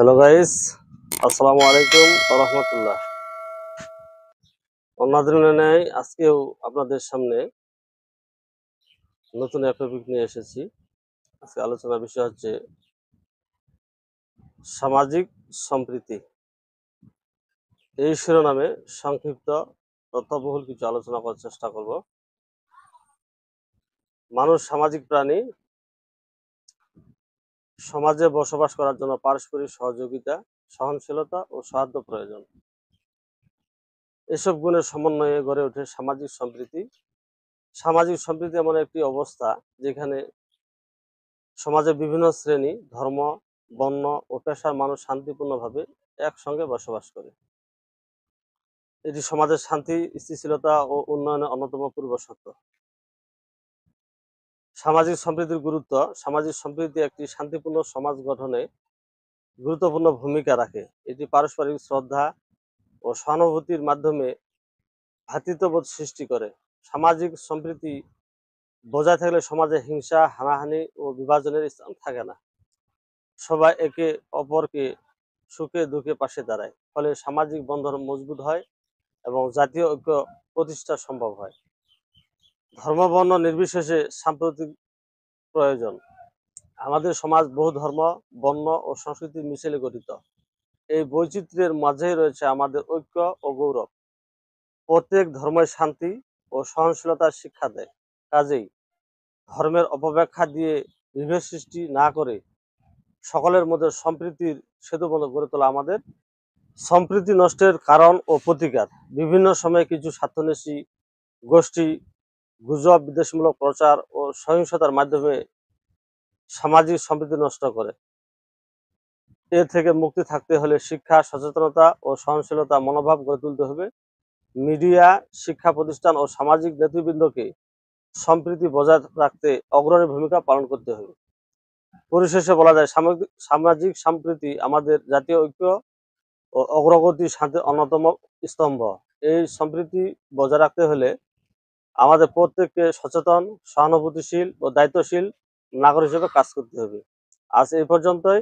Hello guys, আসসালামু আলাইকুম ওয়া রাহমাতুল্লাহ। অন্যদিন নেই আজকেও আপনাদের সামনে নতুন একটা টপিক নিয়ে এসেছি। আজকে আলোচনার বিষয় হচ্ছে সামাজিক সম্প্রীতি। এই শিরোনামে সংক্ষিপ্ত তথ্যবহুল কিছু আলোচনা করার চেষ্টা করব। মানুষ সামাজিক প্রাণী। সমাজে বসবাস করার জন্য পারস্পরিক সহযোগিতা, সহনশীলতা ও সৌহার্দ্য প্রয়োজন। এসব গুণের সমন্বয়ে গড়ে ওঠে সামাজিক সম্প্রীতি। সামাজিক সম্প্রীতি এমন একটি অবস্থা যেখানে সমাজের বিভিন্ন শ্রেণী, ধর্ম, বর্ণ ও পেশার মানুষ শান্তিপূর্ণভাবে একসঙ্গে বসবাস করে। এটি সমাজের শান্তি, স্থিতিশীলতা ও উন্নয়নের অন্যতম পূর্বশর্ত। সামাজিক সম্প্রীতির গুরুত্ব। সামাজিক সম্প্রীতি একটি শান্তিপূর্ণ সমাজ গঠনে গুরুত্বপূর্ণ ভূমিকা রাখে। এটি পারস্পরিক শ্রদ্ধা ও সহানুভূতির মাধ্যমে ভ্রাতৃত্ববোধ সৃষ্টি করে। সামাজিক সম্প্রীতি বজায় থাকলে সমাজে হিংসা, হানাহানি ও বিভাজনের স্থান থাকে না। সবাই একে অপরকে সুখে দুঃখে পাশে দাঁড়ায়, ফলে সামাজিক বন্ধন মজবুত হয় এবং জাতীয় ঐক্য প্রতিষ্ঠা সম্ভব হয়। ধর্ম বর্ণ নির্বিশেষে সাম্প্রতিক প্রয়োজন। আমাদের সমাজ বহু ধর্ম, বর্ণ ও সংস্কৃতির মিশেলে গঠিত। এই বৈচিত্র্যের মাঝেই রয়েছে আমাদের ঐক্য ও গৌরব। প্রত্যেক ধর্মের শান্তি ও সহনশীলতার শিক্ষা দেয়। কাজেই ধর্মের অপব্যাখ্যা দিয়ে বিভেদ সৃষ্টি না করে সকলের মধ্যে সম্প্রীতির সেতুবন্ধ গড়ে তোলা আমাদের। সম্প্রীতি নষ্টের কারণ ও প্রতিকার। বিভিন্ন সময়ে কিছু স্বার্থন্বেষী গোষ্ঠী গুজব, বিদ্বেষমূলক প্রচার ও সহিংসতার মাধ্যমে সামাজিক সম্প্রীতি নষ্ট করে। এ থেকে মুক্তি থাকতে হলে শিক্ষা, সচেতনতা ও সহনশীলতা মনোভাব গড়ে তুলতে হবে। মিডিয়া, শিক্ষা প্রতিষ্ঠান ও সামাজিক নেতৃবৃন্দকে সম্প্রীতি বজায় রাখতে অগ্রণী ভূমিকা পালন করতে হবে। পরিশেষে বলা যায়, সামাজিক সম্প্রীতি আমাদের জাতীয় ঐক্য ও অগ্রগতি শান্তির অন্যতম স্তম্ভ। এই সম্প্রীতি বজায় রাখতে হলে আমাদের প্রত্যেককে সচেতন, সহানুভূতিশীল ও দায়িত্বশীল নাগরিক হিসেবে কাজ করতে হবে। আজ এই পর্যন্তই।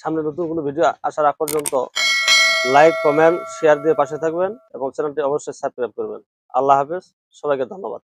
সামনে নতুন কোনো ভিডিও আসার আগ পর্যন্ত লাইক, কমেন্ট, শেয়ার দিয়ে পাশে থাকবেন এবং চ্যানেলটি অবশ্যই সাবস্ক্রাইব করবেন। আল্লাহ হাফেজ, সবাইকে ধন্যবাদ।